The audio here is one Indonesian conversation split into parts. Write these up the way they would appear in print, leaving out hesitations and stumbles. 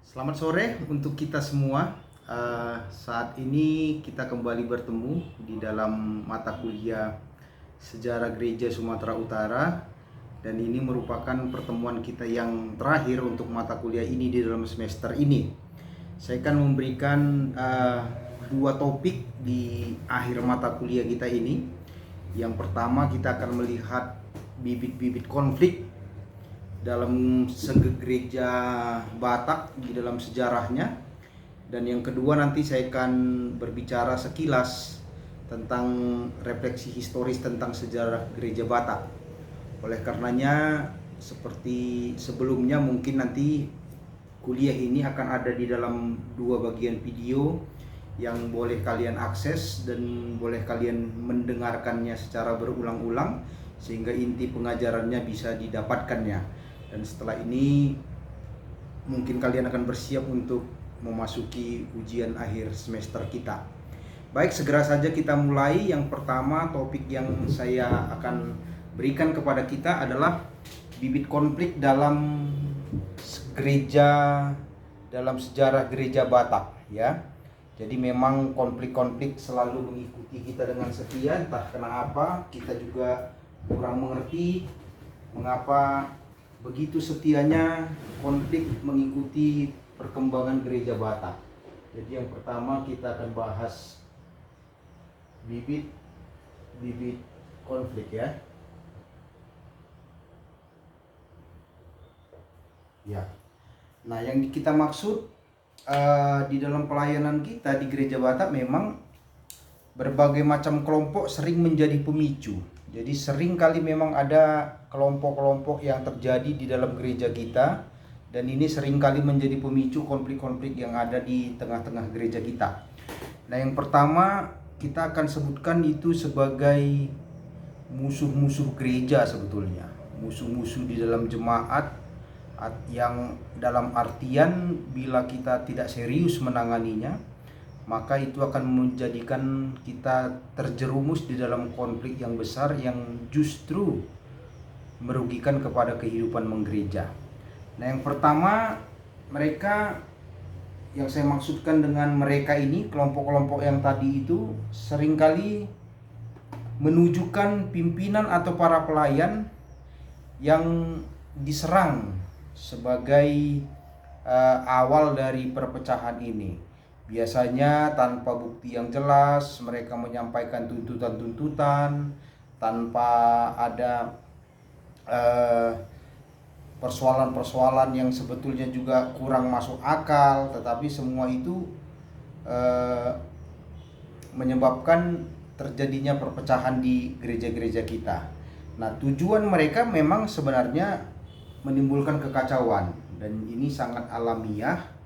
Selamat sore untuk kita semua. Saat ini kita kembali bertemu di dalam mata kuliah Sejarah Gereja Sumatera Utara, dan ini merupakan pertemuan kita yang terakhir untuk mata kuliah ini di dalam semester ini. Saya akan memberikan dua topik di akhir mata kuliah kita ini. Yang pertama, kita akan melihat bibit-bibit konflik dalam segi gereja Batak di dalam sejarahnya, dan yang kedua nanti saya akan berbicara sekilas tentang refleksi historis tentang sejarah gereja Batak. Oleh karenanya, seperti sebelumnya, mungkin nanti kuliah ini akan ada di dalam dua bagian video yang boleh kalian akses dan boleh kalian mendengarkannya secara berulang-ulang sehingga inti pengajarannya bisa didapatkannya. Dan setelah ini mungkin kalian akan bersiap untuk memasuki ujian akhir semester kita. Baik, segera saja kita mulai. Yang pertama, topik yang saya akan berikan kepada kita adalah bibit konflik dalam gereja, dalam sejarah gereja Batak, ya. Jadi memang konflik-konflik selalu mengikuti kita dengan setia, entah kenapa kita juga kurang mengerti mengapa begitu setianya konflik mengikuti perkembangan gereja Batak. Jadi yang pertama kita akan bahas bibit konflik, ya. Nah, yang kita maksud di dalam pelayanan kita di gereja Batak, memang berbagai macam kelompok sering menjadi pemicu. Jadi sering kali memang ada kelompok-kelompok yang terjadi di dalam gereja kita, dan ini sering kali menjadi pemicu konflik-konflik yang ada di tengah-tengah gereja kita. Nah, yang pertama kita akan sebutkan itu sebagai musuh-musuh gereja sebetulnya. Musuh-musuh di dalam jemaat, yang dalam artian bila kita tidak serius menanganinya, maka itu akan menjadikan kita terjerumus di dalam konflik yang besar yang justru merugikan kepada kehidupan menggereja. Nah, yang pertama, mereka yang saya maksudkan dengan mereka ini, kelompok-kelompok yang tadi itu seringkali menunjukkan pimpinan atau para pelayan yang diserang sebagai awal dari perpecahan ini. Biasanya tanpa bukti yang jelas, mereka menyampaikan tuntutan-tuntutan tanpa ada persoalan-persoalan yang sebetulnya juga kurang masuk akal, tetapi semua itu menyebabkan terjadinya perpecahan di gereja-gereja kita. Nah, tujuan mereka memang sebenarnya menimbulkan kekacauan, dan ini sangat alamiah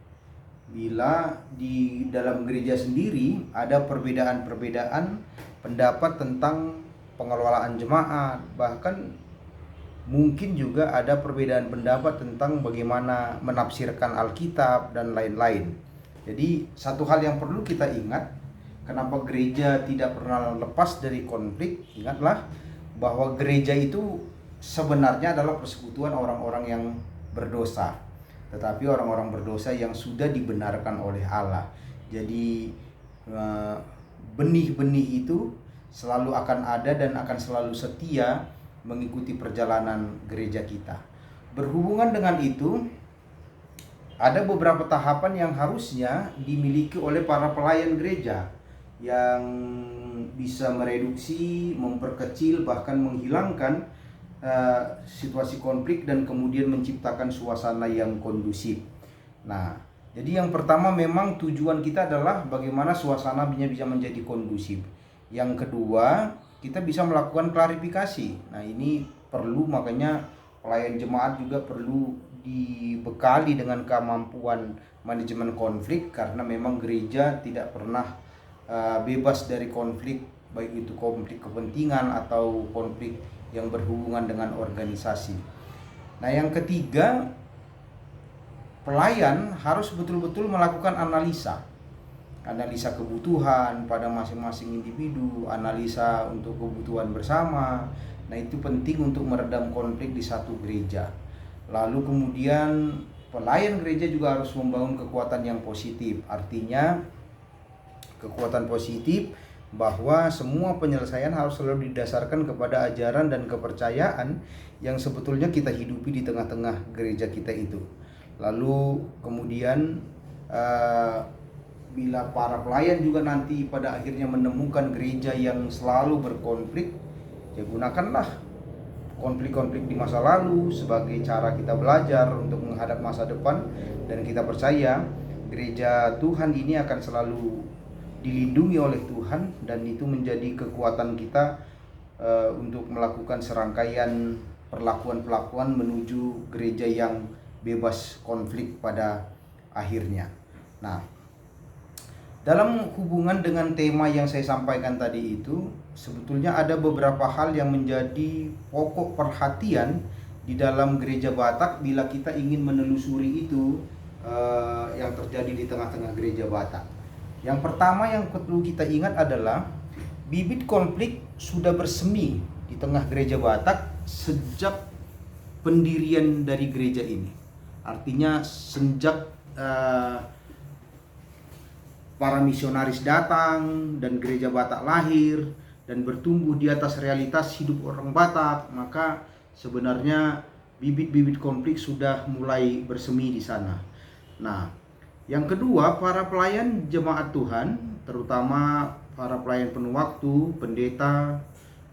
bila di dalam gereja sendiri ada perbedaan-perbedaan pendapat tentang pengelolaan jemaat, bahkan mungkin juga ada perbedaan pendapat tentang bagaimana menafsirkan Alkitab dan lain-lain. Jadi satu hal yang perlu kita ingat, kenapa gereja tidak pernah lepas dari konflik, ingatlah bahwa gereja itu sebenarnya adalah persekutuan orang-orang yang berdosa, tetapi orang-orang berdosa yang sudah dibenarkan oleh Allah. Jadi benih-benih itu selalu akan ada dan akan selalu setia mengikuti perjalanan gereja kita. Berhubungan dengan itu, ada beberapa tahapan yang harusnya dimiliki oleh para pelayan gereja yang bisa mereduksi, memperkecil, bahkan menghilangkan situasi konflik dan kemudian menciptakan suasana yang kondusif. Nah, jadi yang pertama memang tujuan kita adalah bagaimana suasananya bisa menjadi kondusif. Yang kedua, kita bisa melakukan klarifikasi. Nah, ini perlu, makanya pelayan jemaat juga perlu dibekali dengan kemampuan manajemen konflik, karena memang gereja tidak pernah bebas dari konflik, baik itu konflik kepentingan atau konflik yang berhubungan dengan organisasi. Nah, yang ketiga, pelayan harus betul-betul melakukan analisa kebutuhan pada masing-masing individu, analisa untuk kebutuhan bersama. Nah, itu penting untuk meredam konflik di satu gereja. Lalu kemudian pelayan gereja juga harus membangun kekuatan yang positif. Artinya kekuatan positif bahwa semua penyelesaian harus selalu didasarkan kepada ajaran dan kepercayaan yang sebetulnya kita hidupi di tengah-tengah gereja kita itu. Lalu kemudian bila para pelayan juga nanti pada akhirnya menemukan gereja yang selalu berkonflik, ya gunakanlah konflik-konflik di masa lalu sebagai cara kita belajar untuk menghadap masa depan. Dan kita percaya gereja Tuhan ini akan selalu dilindungi oleh Tuhan, dan itu menjadi kekuatan kita untuk melakukan serangkaian perlakuan-perlakuan menuju gereja yang bebas konflik pada akhirnya. Nah, dalam hubungan dengan tema yang saya sampaikan tadi itu, sebetulnya ada beberapa hal yang menjadi pokok perhatian di dalam gereja Batak bila kita ingin menelusuri itu yang terjadi di tengah-tengah gereja Batak. Yang pertama yang perlu kita ingat adalah bibit konflik sudah bersemi di tengah gereja Batak sejak pendirian dari gereja ini. Artinya sejak para misionaris datang dan gereja Batak lahir dan bertumbuh di atas realitas hidup orang Batak, maka sebenarnya bibit-bibit konflik sudah mulai bersemi di sana. Nah, yang kedua, para pelayan jemaat Tuhan, terutama para pelayan penuh waktu, pendeta,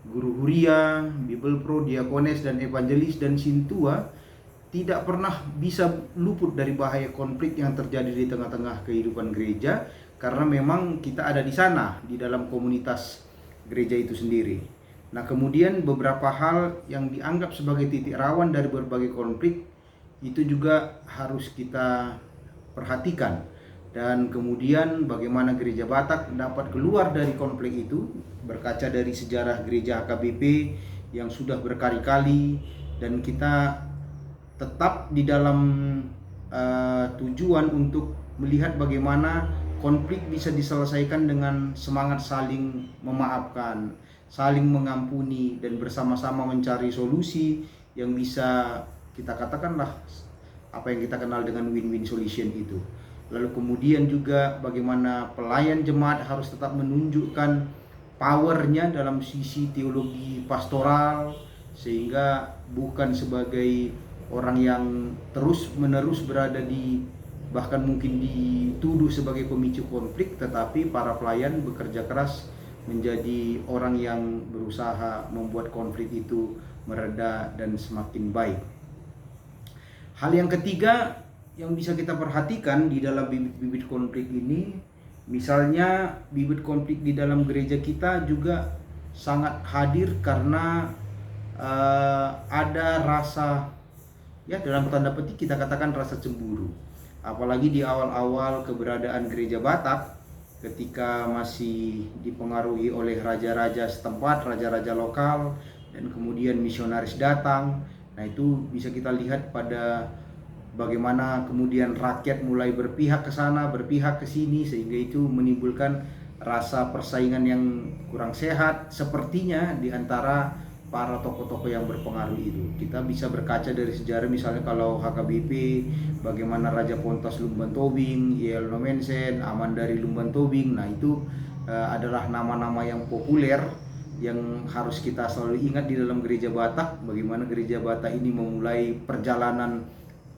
guru huria, Bible Pro, diakones, dan evangelis dan sintua tidak pernah bisa luput dari bahaya konflik yang terjadi di tengah-tengah kehidupan gereja, karena memang kita ada di sana, di dalam komunitas gereja itu sendiri. Nah, kemudian beberapa hal yang dianggap sebagai titik rawan dari berbagai konflik itu juga harus kita perhatikan. Dan kemudian bagaimana gereja Batak dapat keluar dari konflik itu, berkaca dari sejarah gereja HKBP yang sudah berkali-kali, dan kita tetap di dalam tujuan untuk melihat bagaimana konflik bisa diselesaikan dengan semangat saling memaafkan, saling mengampuni, dan bersama-sama mencari solusi yang bisa kita katakanlah apa yang kita kenal dengan win-win solution itu. Lalu kemudian juga bagaimana pelayan jemaat harus tetap menunjukkan powernya dalam sisi teologi pastoral, sehingga bukan sebagai orang yang terus-menerus berada di, bahkan mungkin dituduh sebagai pemicu konflik, tetapi para pelayan bekerja keras menjadi orang yang berusaha membuat konflik itu mereda dan semakin baik. Hal yang ketiga yang bisa kita perhatikan di dalam bibit-bibit konflik ini, misalnya bibit konflik di dalam gereja kita juga sangat hadir karena ada rasa, ya dalam tanda petik kita katakan rasa cemburu. Apalagi di awal-awal keberadaan gereja Batak, ketika masih dipengaruhi oleh raja-raja setempat, raja-raja lokal, dan kemudian misionaris datang. Nah, itu bisa kita lihat pada bagaimana kemudian rakyat mulai berpihak ke sana, berpihak ke sini, sehingga itu menimbulkan rasa persaingan yang kurang sehat sepertinya di antara para tokoh-tokoh yang berpengaruh itu. Kita bisa berkaca dari sejarah, misalnya kalau HKBP, bagaimana Raja Pontos Lumban Tobing, Yel Nomensen, Aman dari Lumban Tobing. Nah, itu adalah nama-nama yang populer yang harus kita selalu ingat di dalam gereja Batak. Bagaimana gereja Batak ini memulai perjalanan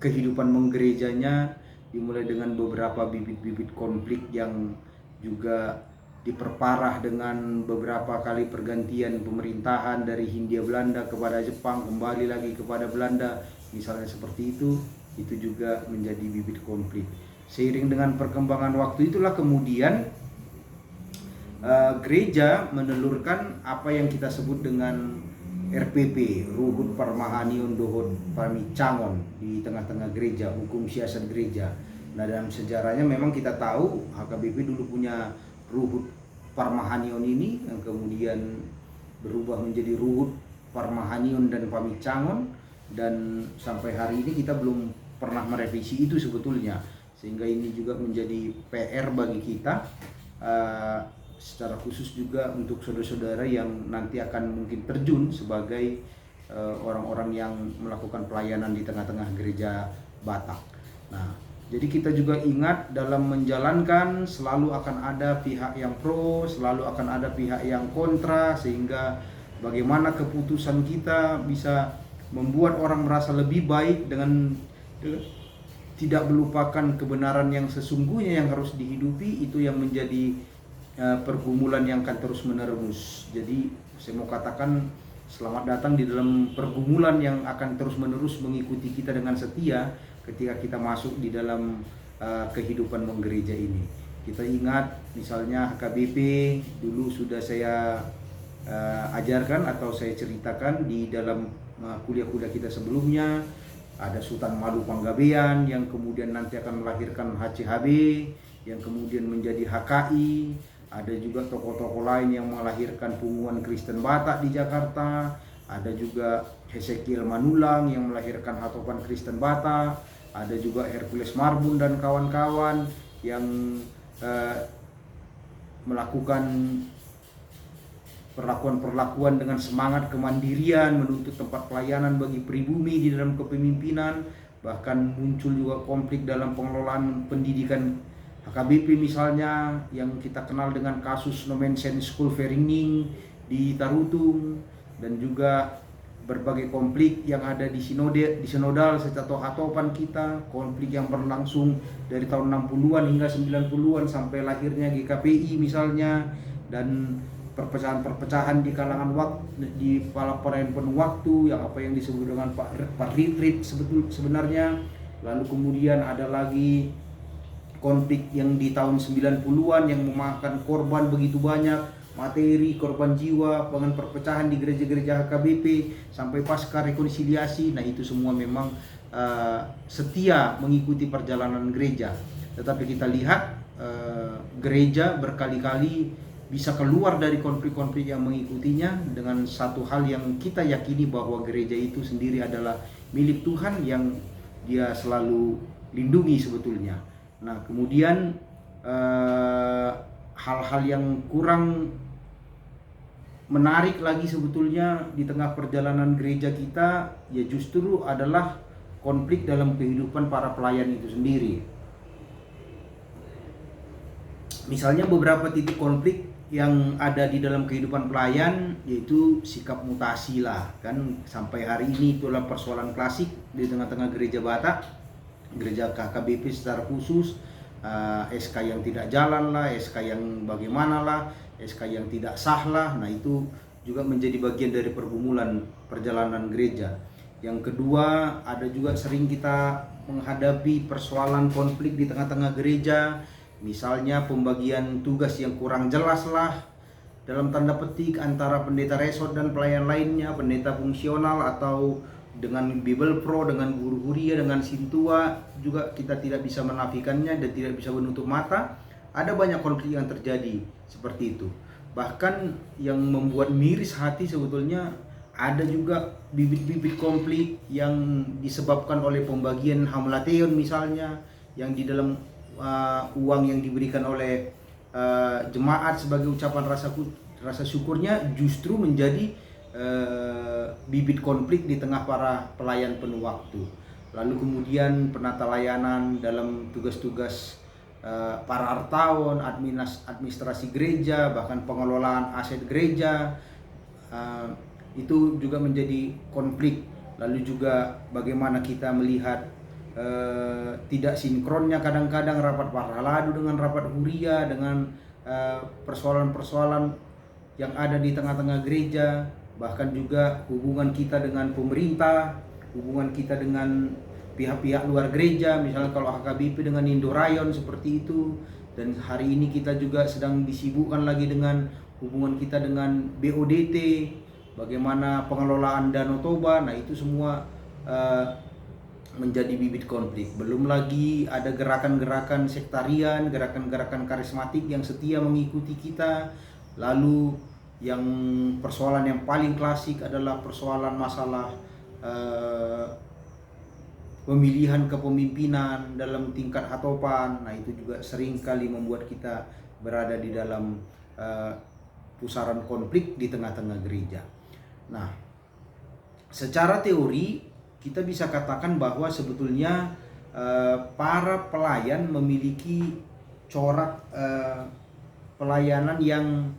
kehidupan menggerejanya, dimulai dengan beberapa bibit-bibit konflik yang juga diperparah dengan beberapa kali pergantian pemerintahan dari Hindia Belanda kepada Jepang, kembali lagi kepada Belanda, misalnya seperti itu juga menjadi bibit konflik. Seiring dengan perkembangan waktu itulah kemudian gereja menelurkan apa yang kita sebut dengan RPP, Ruhut Parmahanion Dohot Pamicangon, di tengah-tengah gereja, hukum siasat gereja. Nah, dalam sejarahnya memang kita tahu HKBP dulu punya Ruhut Parmahanion ini, yang kemudian berubah menjadi Ruhut Parmahanion dan Pamicangon, dan sampai hari ini kita belum pernah merevisi itu sebetulnya, sehingga ini juga menjadi PR bagi kita, secara khusus juga untuk saudara-saudara yang nanti akan mungkin terjun sebagai orang-orang yang melakukan pelayanan di tengah-tengah gereja Batak. Nah, jadi kita juga ingat dalam menjalankan selalu akan ada pihak yang pro, selalu akan ada pihak yang kontra, sehingga bagaimana keputusan kita bisa membuat orang merasa lebih baik dengan tidak melupakan kebenaran yang sesungguhnya yang harus dihidupi. Itu yang menjadi pergumulan yang akan terus menerus. Jadi saya mau katakan selamat datang di dalam pergumulan yang akan terus menerus mengikuti kita dengan setia ketika kita masuk di dalam kehidupan menggereja ini. Kita ingat misalnya HKBP dulu sudah saya ajarkan atau saya ceritakan di dalam kuliah-kuliah kita sebelumnya. Ada Sultan Madu Panggabean yang kemudian nanti akan melahirkan HCHB, yang kemudian menjadi HKI. Ada juga tokoh-tokoh lain yang melahirkan Punguan Kristen Batak di Jakarta. Ada juga Hesekiel Manulang yang melahirkan Hatopan Kristen Batak. Ada juga Hercules Marbun dan kawan-kawan yang melakukan perlakuan-perlakuan dengan semangat kemandirian, menuntut tempat pelayanan bagi pribumi di dalam kepemimpinan. Bahkan muncul juga konflik dalam pengelolaan pendidikan HKBP misalnya, yang kita kenal dengan kasus Nomensen School Vereniging di Tarutung, dan juga berbagai konflik yang ada di sinodal atau hatopan kita, konflik yang berlangsung dari tahun 60-an hingga 90-an sampai lahirnya GKPI misalnya, dan perpecahan-perpecahan di kalangan di para penuh waktu, yang apa yang disebut dengan Pak Retreat sebenarnya. Lalu kemudian ada lagi konflik yang di tahun 90-an yang memakan korban begitu banyak, materi, korban jiwa, dengan perpecahan di gereja-gereja HKBP sampai pasca rekonsiliasi. Nah, itu semua memang setia mengikuti perjalanan gereja. Tetapi kita lihat gereja berkali-kali bisa keluar dari konflik-konflik yang mengikutinya dengan satu hal yang kita yakini, bahwa gereja itu sendiri adalah milik Tuhan yang Dia selalu lindungi sebetulnya. Nah, kemudian hal-hal yang kurang menarik lagi sebetulnya di tengah perjalanan gereja kita, ya justru adalah konflik dalam kehidupan para pelayan itu sendiri. Misalnya beberapa titik konflik yang ada di dalam kehidupan pelayan, yaitu sikap mutasi lah, kan sampai hari ini itulah persoalan klasik di tengah-tengah gereja Batak, gereja HKBP secara khusus. SK yang tidak jalan lah, SK yang bagaimana lah, SK yang tidak sah lah. Nah, itu juga menjadi bagian dari pergumulan perjalanan gereja. Yang kedua, ada juga sering kita menghadapi persoalan konflik di tengah-tengah gereja. Misalnya pembagian tugas yang kurang jelas lah, dalam tanda petik, antara pendeta resort dan pelayan lainnya, pendeta fungsional atau dengan Bible Pro, dengan guru huria, dengan sintua, juga kita tidak bisa menafikannya dan tidak bisa menutup mata. Ada banyak konflik yang terjadi seperti itu. Bahkan yang membuat miris hati sebetulnya, ada juga bibit-bibit konflik yang disebabkan oleh pembagian hamlateon misalnya, yang di dalam uang yang diberikan oleh jemaat sebagai ucapan rasa syukurnya justru menjadi bibit konflik di tengah para pelayan penuh waktu. Lalu kemudian penata layanan dalam tugas-tugas para artawan, administrasi gereja, bahkan pengelolaan aset gereja, itu juga menjadi konflik. Lalu juga bagaimana kita melihat tidak sinkronnya kadang-kadang rapat paraladu dengan rapat huria, dengan persoalan-persoalan yang ada di tengah-tengah gereja. Bahkan juga hubungan kita dengan pemerintah, hubungan kita dengan pihak-pihak luar gereja, misalnya kalau HKBP dengan Indorayon seperti itu. Dan hari ini kita juga sedang disibukkan lagi dengan hubungan kita dengan BODT, bagaimana pengelolaan Danau Toba. Nah, itu semua menjadi bibit konflik. Belum lagi ada gerakan-gerakan sektarian, gerakan-gerakan karismatik yang setia mengikuti kita. Lalu yang persoalan yang paling klasik adalah persoalan masalah pemilihan kepemimpinan dalam tingkat hatopan. Nah, itu juga sering kali membuat kita berada di dalam pusaran konflik di tengah-tengah gereja. Nah, secara teori kita bisa katakan bahwa sebetulnya para pelayan memiliki corak pelayanan yang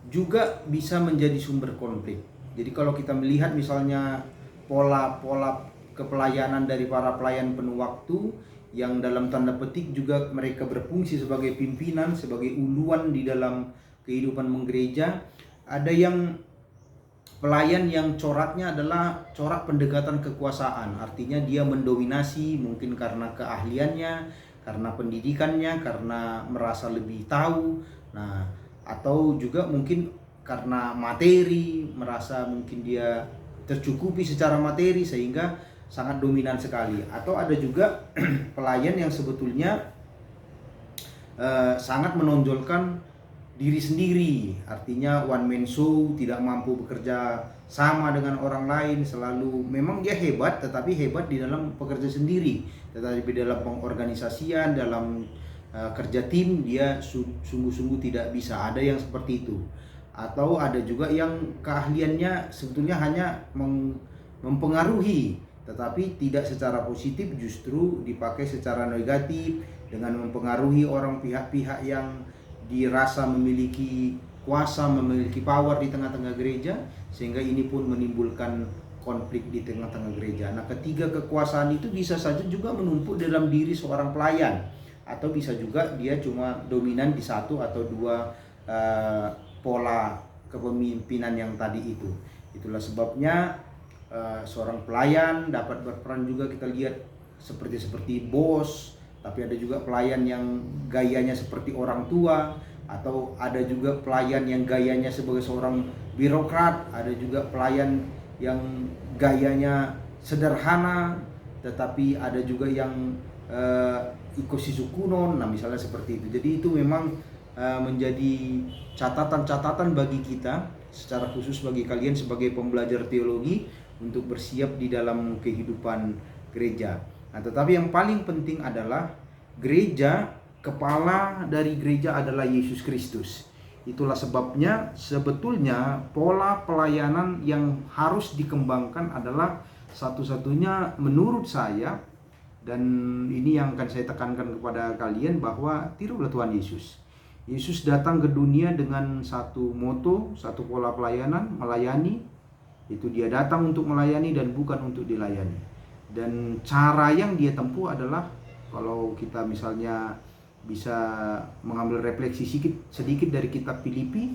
juga bisa menjadi sumber konflik. Jadi kalau kita melihat misalnya pola-pola kepelayanan dari para pelayan penuh waktu yang dalam tanda petik juga mereka berfungsi sebagai pimpinan, sebagai uluan di dalam kehidupan menggereja. Ada yang pelayan yang coraknya adalah corak pendekatan kekuasaan, artinya dia mendominasi mungkin karena keahliannya, karena pendidikannya, karena merasa lebih tahu. Nah, atau juga mungkin karena materi, merasa mungkin dia tercukupi secara materi sehingga sangat dominan sekali. Atau ada juga pelayan yang sebetulnya sangat menonjolkan diri sendiri, artinya one man show, tidak mampu bekerja sama dengan orang lain, selalu memang dia hebat tetapi hebat di dalam pekerja sendiri, tetapi dalam pengorganisasian, dalam kerja tim dia sungguh-sungguh tidak bisa. Ada yang seperti itu. Atau ada juga yang keahliannya sebetulnya hanya mempengaruhi tetapi tidak secara positif, justru dipakai secara negatif dengan mempengaruhi orang, pihak-pihak yang dirasa memiliki kuasa, memiliki power di tengah-tengah gereja, sehingga ini pun menimbulkan konflik di tengah-tengah gereja. Nah, ketiga kekuasaan itu bisa saja juga menumpuk dalam diri seorang pelayan, atau bisa juga dia cuma dominan di satu atau dua pola kepemimpinan yang tadi itu. Itulah sebabnya seorang pelayan dapat berperan juga, kita lihat seperti bos, tapi ada juga pelayan yang gayanya seperti orang tua, atau ada juga pelayan yang gayanya sebagai seorang birokrat, ada juga pelayan yang gayanya sederhana, tetapi ada juga yang ikosisu kuno. Nah, misalnya seperti itu. Jadi itu memang menjadi catatan-catatan bagi kita, secara khusus bagi kalian sebagai pembelajar teologi, untuk bersiap di dalam kehidupan gereja. Nah, tetapi yang paling penting adalah gereja, kepala dari gereja adalah Yesus Kristus. Itulah sebabnya sebetulnya pola pelayanan yang harus dikembangkan adalah satu-satunya menurut saya, dan ini yang akan saya tekankan kepada kalian, bahwa tirulah Tuhan Yesus. Yesus datang ke dunia dengan satu moto, satu pola pelayanan, melayani. Itu dia datang untuk melayani dan bukan untuk dilayani. Dan cara yang dia tempuh adalah, kalau kita misalnya bisa mengambil refleksi sedikit dari kitab Filipi,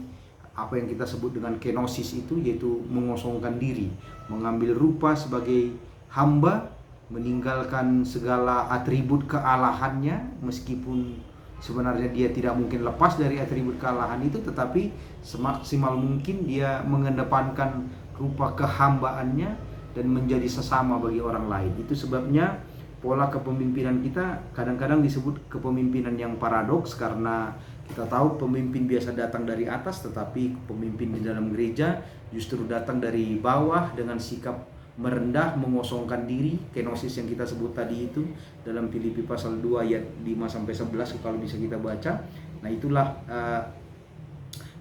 apa yang kita sebut dengan kenosis itu, yaitu mengosongkan diri, mengambil rupa sebagai hamba, meninggalkan segala atribut kealahannya, meskipun sebenarnya dia tidak mungkin lepas dari atribut kealahan itu, tetapi semaksimal mungkin dia mengedepankan rupa kehambaannya dan menjadi sesama bagi orang lain. Itu sebabnya pola kepemimpinan kita kadang-kadang disebut kepemimpinan yang paradoks, karena kita tahu pemimpin biasa datang dari atas, tetapi pemimpin di dalam gereja justru datang dari bawah dengan sikap merendah, mengosongkan diri, kenosis yang kita sebut tadi itu dalam Filipi pasal 2 ayat 5-11 kalau bisa kita baca. Nah, itulah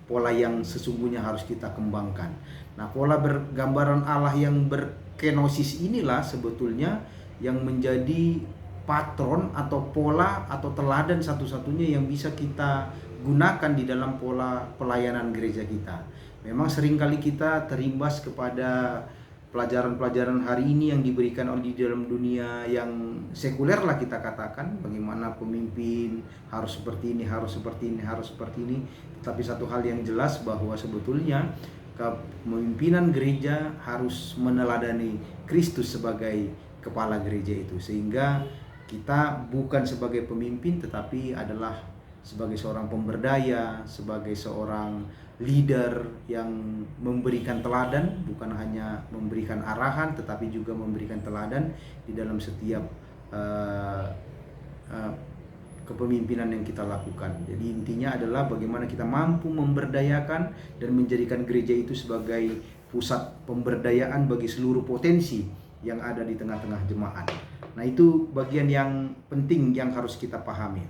pola yang sesungguhnya harus kita kembangkan. Nah, pola bergambaran Allah yang berkenosis inilah sebetulnya yang menjadi patron atau pola atau teladan satu-satunya yang bisa kita gunakan di dalam pola pelayanan gereja kita. Memang seringkali kita terimbas kepada pelajaran-pelajaran hari ini yang diberikan di dalam dunia yang sekuler lah kita katakan, bagaimana pemimpin harus seperti ini, harus seperti ini, harus seperti ini. Tapi satu hal yang jelas bahwa sebetulnya kepemimpinan gereja harus meneladani Kristus sebagai kepala gereja itu, sehingga kita bukan sebagai pemimpin tetapi adalah sebagai seorang pemberdaya, sebagai seorang leader yang memberikan teladan, bukan hanya memberikan arahan tetapi juga memberikan teladan di dalam setiap kepemimpinan yang kita lakukan. Jadi intinya adalah bagaimana kita mampu memberdayakan dan menjadikan gereja itu sebagai pusat pemberdayaan bagi seluruh potensi yang ada di tengah-tengah jemaat. Nah, itu bagian yang penting yang harus kita pahami.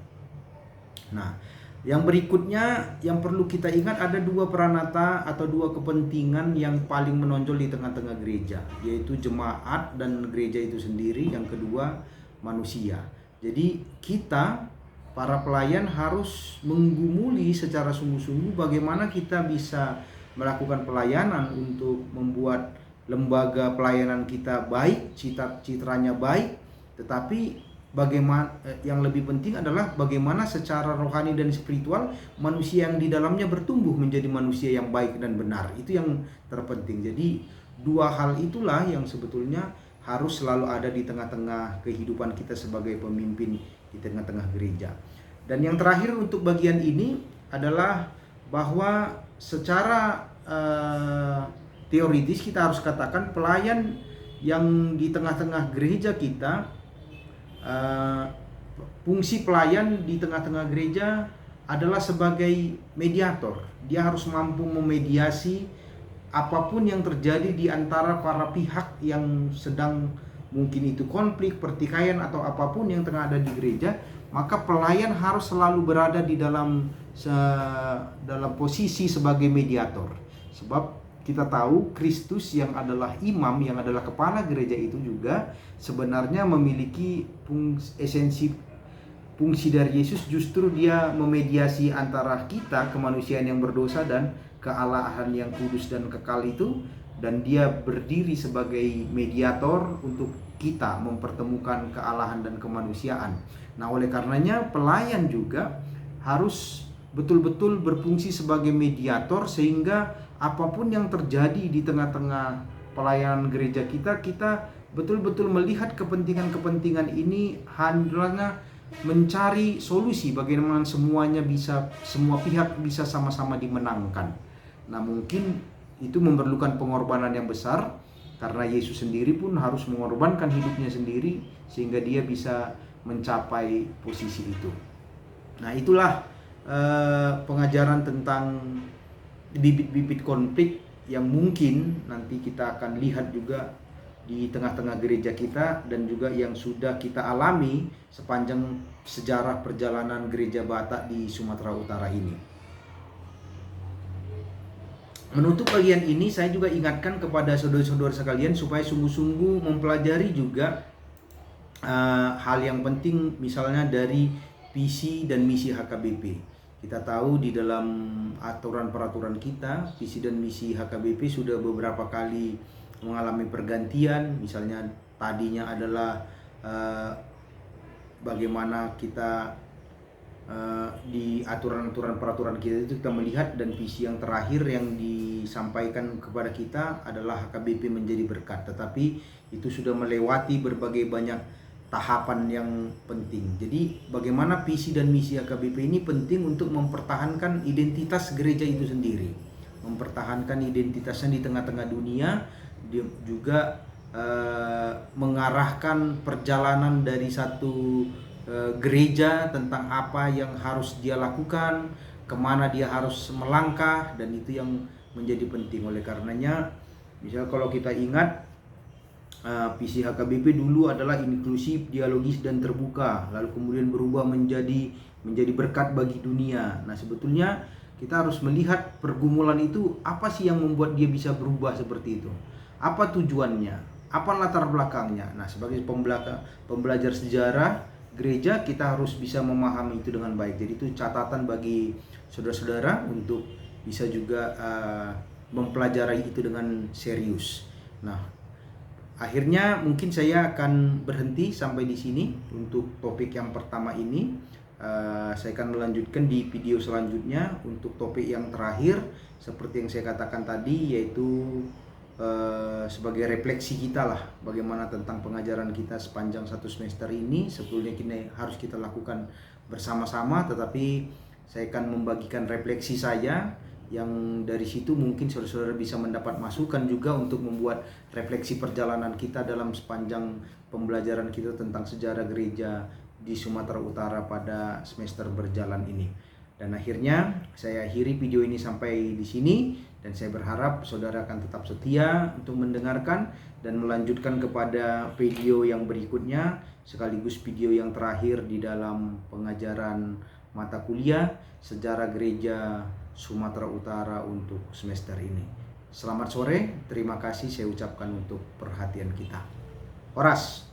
Nah, yang berikutnya yang perlu kita ingat, ada dua peranata atau dua kepentingan yang paling menonjol di tengah-tengah gereja, yaitu jemaat dan gereja itu sendiri. Yang kedua, manusia. Jadi kita para pelayan harus menggumuli secara sungguh-sungguh bagaimana kita bisa melakukan pelayanan untuk membuat lembaga pelayanan kita baik, citranya baik, tetapi bagaimana yang lebih penting adalah bagaimana secara rohani dan spiritual manusia yang di dalamnya bertumbuh menjadi manusia yang baik dan benar. Itu yang terpenting. Jadi dua hal itulah yang sebetulnya harus selalu ada di tengah-tengah kehidupan kita sebagai pemimpin di tengah-tengah gereja. Dan yang terakhir untuk bagian ini adalah bahwa secara teoritis kita harus katakan pelayan yang di tengah-tengah gereja kita, fungsi pelayan di tengah-tengah gereja adalah sebagai mediator. Dia harus mampu memediasi apapun yang terjadi di antara para pihak yang sedang mungkin itu konflik, pertikaian atau apapun yang tengah ada di gereja. Maka pelayan harus selalu berada di dalam posisi sebagai mediator. Sebab kita tahu Kristus yang adalah imam, yang adalah kepala gereja itu juga sebenarnya memiliki fungsi dari Yesus, justru dia memediasi antara kita, kemanusiaan yang berdosa, dan kealahan yang kudus dan kekal itu. Dan dia berdiri sebagai mediator untuk kita mempertemukan kealahan dan kemanusiaan. Nah, oleh karenanya pelayan juga harus betul-betul berfungsi sebagai mediator, sehingga apapun yang terjadi di tengah-tengah pelayanan gereja kita, kita betul-betul melihat kepentingan-kepentingan ini hanya mencari solusi bagaimana semua pihak bisa sama-sama dimenangkan. Nah, mungkin itu memerlukan pengorbanan yang besar, karena Yesus sendiri pun harus mengorbankan hidupnya sendiri sehingga dia bisa mencapai posisi itu. Nah, itulah pengajaran tentang bibit-bibit konflik yang mungkin nanti kita akan lihat juga di tengah-tengah gereja kita, dan juga yang sudah kita alami sepanjang sejarah perjalanan gereja Batak di Sumatera Utara ini. Menutup bagian ini, saya juga ingatkan kepada saudara-saudara sekalian supaya sungguh-sungguh mempelajari juga hal yang penting, misalnya dari visi dan misi HKBP. Kita tahu di dalam aturan-peraturan kita, visi dan misi HKBP sudah beberapa kali mengalami pergantian. Misalnya tadinya adalah bagaimana kita di aturan-aturan peraturan kita itu kita melihat, dan visi yang terakhir yang disampaikan kepada kita adalah HKBP menjadi berkat. Tetapi itu sudah melewati berbagai banyak tahapan yang penting. Jadi bagaimana visi dan misi HKBP ini penting untuk mempertahankan identitas gereja itu sendiri, mempertahankan identitasnya di tengah-tengah dunia. Dia juga mengarahkan perjalanan dari satu gereja tentang apa yang harus dia lakukan, kemana dia harus melangkah, dan itu yang menjadi penting. Oleh karenanya, misal kalau kita ingat, visi HKBP dulu adalah inklusif, dialogis, dan terbuka, lalu kemudian berubah menjadi berkat bagi dunia. Nah, sebetulnya kita harus melihat pergumulan itu, apa sih yang membuat dia bisa berubah seperti itu, apa tujuannya, apa latar belakangnya. Nah, sebagai pembelajar sejarah gereja, kita harus bisa memahami itu dengan baik. Jadi itu catatan bagi saudara-saudara untuk bisa juga mempelajari itu dengan serius. Nah, akhirnya mungkin saya akan berhenti sampai di sini untuk topik yang pertama ini. Saya akan melanjutkan di video selanjutnya untuk topik yang terakhir, seperti yang saya katakan tadi, yaitu sebagai refleksi kita lah, bagaimana tentang pengajaran kita sepanjang satu semester ini. Sebetulnya harus kita lakukan bersama-sama, tetapi saya akan membagikan refleksi saya, yang dari situ mungkin saudara-saudara bisa mendapat masukan juga untuk membuat refleksi perjalanan kita dalam sepanjang pembelajaran kita tentang sejarah gereja di Sumatera Utara pada semester berjalan ini. Dan akhirnya saya akhiri video ini sampai di sini, dan saya berharap saudara akan tetap setia untuk mendengarkan dan melanjutkan kepada video yang berikutnya, sekaligus video yang terakhir di dalam pengajaran mata kuliah sejarah gereja Sumatera Utara untuk semester ini. Selamat sore, terima kasih saya ucapkan untuk perhatian kita. Horas.